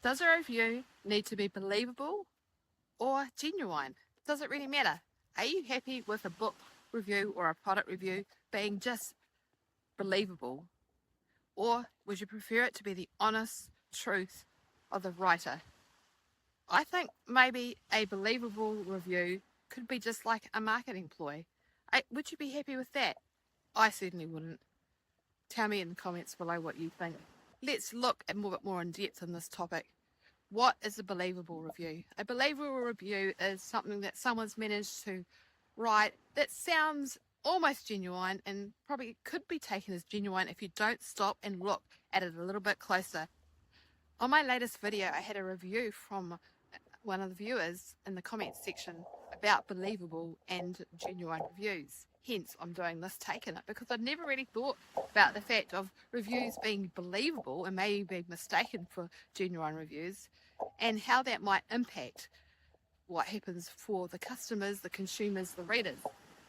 Does a review need to be believable or genuine? Does it really matter? Are you happy with a book review or a product review being just believable? Or would you prefer it to be the honest truth of the writer? I think maybe a believable review could be just like a marketing ploy. Would you be happy with that? I certainly wouldn't. Tell me in the comments below what you think. Let's look a bit more in depth on this topic. What is a believable review? A believable review is something that someone's managed to write that sounds almost genuine and probably could be taken as genuine if you don't stop and look at it a little bit closer. On my latest video, I had a review from one of the viewers in the comments section about believable and genuine reviews. Hence, I'm doing this take on it because I'd never really thought about the fact of reviews being believable and maybe being mistaken for genuine reviews and how that might impact what happens for the customers, the consumers, the readers.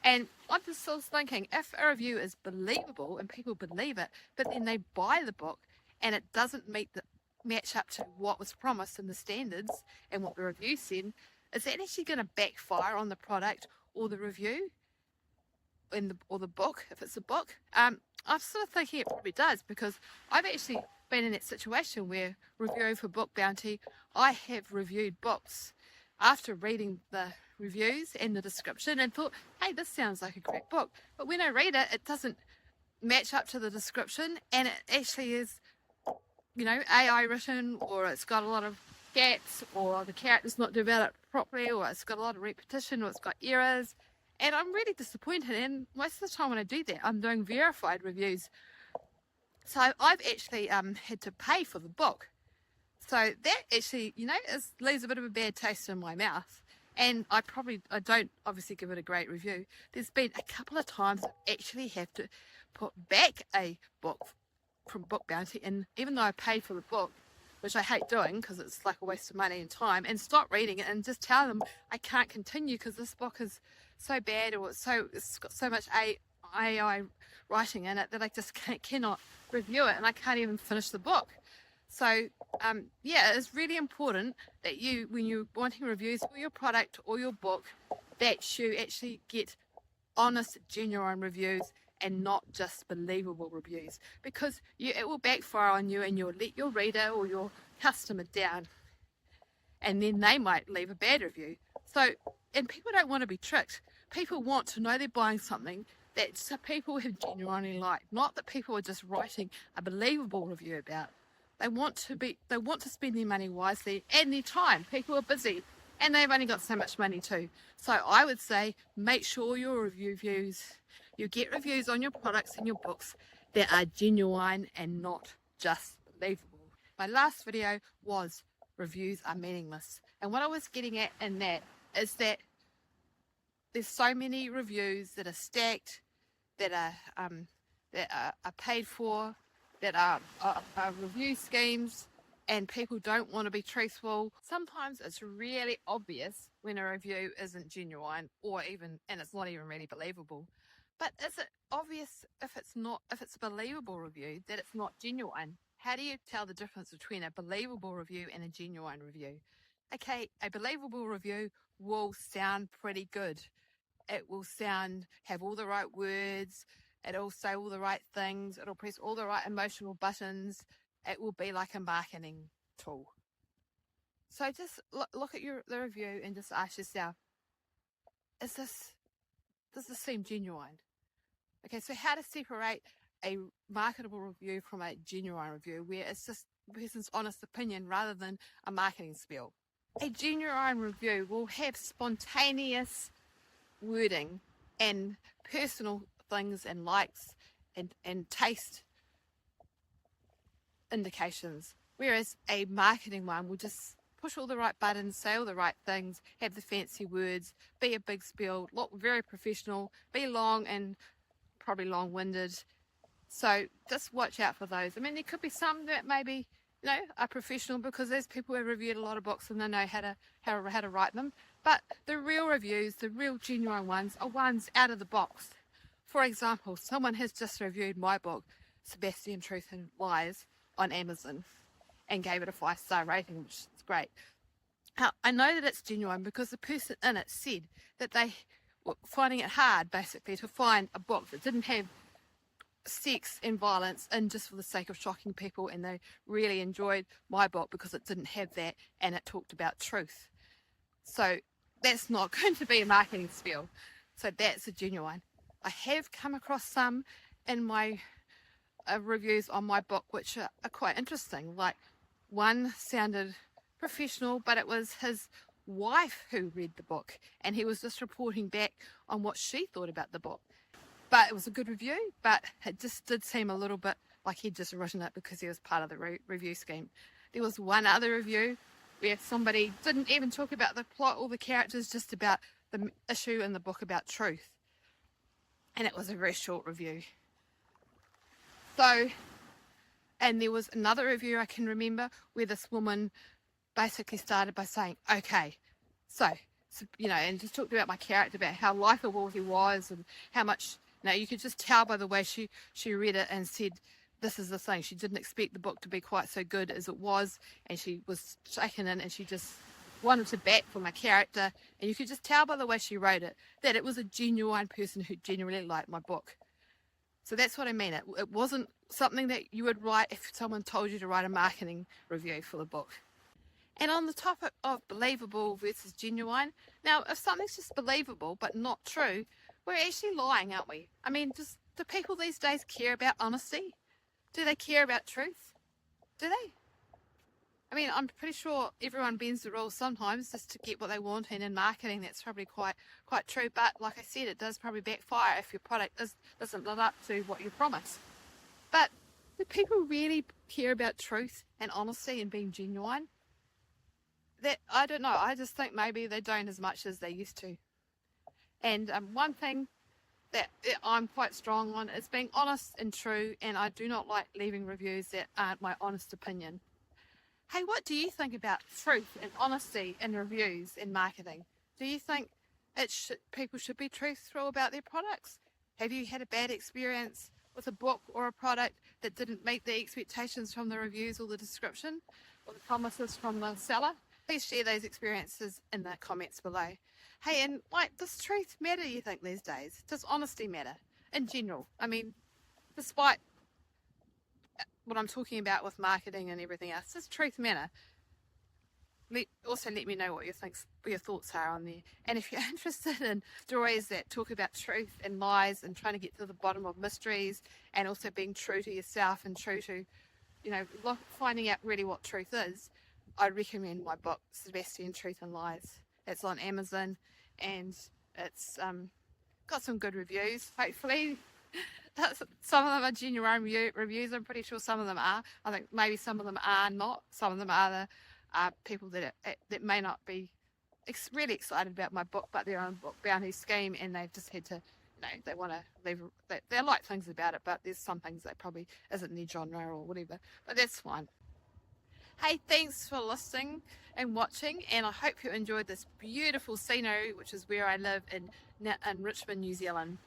And I'm just still thinking, if a review is believable and people believe it, but then they buy the book and it doesn't match up to what was promised in the standards and what the review said, is that actually going to backfire on the product or the review or the book, if it's a book? I'm sort of thinking it probably does, because I've actually been in that situation where reviewing for Book Bounty, I have reviewed books after reading the reviews and the description and thought, hey, this sounds like a great book. But when I read it, it doesn't match up to the description, and it actually is, AI written, or it's got a lot of gaps, or the character's not developed properly, or it's got a lot of repetition, or it's got errors. And I'm really disappointed, and most of the time when I do that, I'm doing verified reviews. So I've actually had to pay for the book. So that actually, leaves a bit of a bad taste in my mouth. And I don't obviously give it a great review. There's been a couple of times I actually have to put back a book from Book Bounty, and even though I paid for the book, which I hate doing because it's like a waste of money and time, and stop reading it and just tell them I can't continue because this book is so bad, or it's got so much AI writing in it that I just cannot review it, and I can't even finish the book. So it's really important that when you're wanting reviews for your product or your book, that you actually get honest, genuine reviews and not just believable reviews, because it will backfire on you and you'll let your reader or your customer down, and then they might leave a bad review. And people don't want to be tricked. People want to know they're buying something that people have genuinely liked, not that people are just writing a believable review about. They want to spend their money wisely and their time. People are busy and they've only got so much money too. So I would say make sure you get reviews on your products and your books that are genuine and not just believable. My last video was reviews are meaningless. And what I was getting at in that is that there's so many reviews that are stacked, that are paid for, that are review schemes, and people don't want to be truthful. Sometimes it's really obvious when a review isn't genuine, and it's not even really believable. But is it obvious if it's a believable review that it's not genuine? How do you tell the difference between a believable review and a genuine review? Okay, a believable review will sound pretty good. It will have all the right words, it'll say all the right things, it'll press all the right emotional buttons. It will be like a marketing tool. So just look at the review and just ask yourself, does this seem genuine? Okay, so how to separate a marketable review from a genuine review, where it's just the person's honest opinion rather than a marketing spiel. A genuine review will have spontaneous wording and personal things and likes and taste indications, whereas a marketing one will just push all the right buttons, say all the right things, have the fancy words, be a big spiel, look very professional, be long and probably long-winded. So just watch out for those. I mean, there could be some that maybe are professional because there's people who have reviewed a lot of books and they know how to write them. But the real reviews, the real genuine ones, are ones out of the box. For example, someone has just reviewed my book, Sebastian, Truth and Lies, on Amazon. and gave it a 5-star rating, which is great. Now, I know that it's genuine because the person in it said that they were finding it hard, basically, to find a book that didn't have sex and violence in just for the sake of shocking people, and they really enjoyed my book because it didn't have that and it talked about truth. So that's not going to be a marketing spiel. So that's a genuine. I have come across some in my reviews on my book which are quite interesting. Like, one sounded professional, but it was his wife who read the book and he was just reporting back on what she thought about the book. But it was a good review, but it just did seem a little bit like he'd just written it because he was part of the review scheme. There was one other review where somebody didn't even talk about the plot or the characters, just about the issue in the book about truth. And it was a very short review. So, and there was another review I can remember where this woman basically started by saying, okay, so you know, and just talked about my character, about how likeable he was and how much, you know, you could just tell by the way she read it and said, this is the thing. She didn't expect the book to be quite so good as it was, and she was shaken in and she just wanted to bat for my character. And you could just tell by the way she wrote it that it was a genuine person who genuinely liked my book. So that's what I mean. It wasn't something that you would write if someone told you to write a marketing review for the book. And on the topic of believable versus genuine, now if something's just believable but not true, we're actually lying, aren't we? I mean, do people these days care about honesty? Do they care about truth? Do they? I mean, I'm pretty sure everyone bends the rules sometimes just to get what they want, and in marketing that's probably quite true. But like I said, it does probably backfire if your product doesn't live up to what you promise. But do people really care about truth and honesty and being genuine? That, I don't know. I just think maybe they don't as much as they used to. And one thing that I'm quite strong on is being honest and true, and I do not like leaving reviews that aren't my honest opinion. Hey, what do you think about truth and honesty in reviews and marketing? Do you think people should be truthful about their products? Have you had a bad experience with a book or a product that didn't meet the expectations from the reviews or the description or the promises from the seller? Please share those experiences in the comments below. Hey, and like, does truth matter, you think, these days? Does honesty matter in general? I mean, despite what I'm talking about with marketing and everything else, does truth matter? Also let me know what your thoughts are on there. And if you're interested in stories that talk about truth and lies and trying to get to the bottom of mysteries, and also being true to yourself and true to, you know, finding out really what truth is, I recommend my book, Sebastian, Truth and Lies. It's on Amazon, and it's got some good reviews, hopefully. Some of them are genuine reviews. I'm pretty sure some of them are. I think maybe some of them are not. Some of them are the people that may not be really excited about my book, but they're on book bounty scheme, and they've just had to, you know, they want to leave. They like things about it, but there's some things that probably isn't their genre or whatever. But that's fine. Hey, thanks for listening and watching, and I hope you enjoyed this beautiful scenery, which is where I live in Richmond, New Zealand.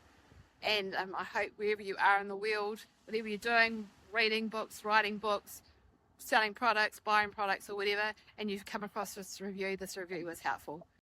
And I hope wherever you are in the world, whatever you're doing, reading books, writing books, selling products, buying products or whatever, and you've come across this review was helpful.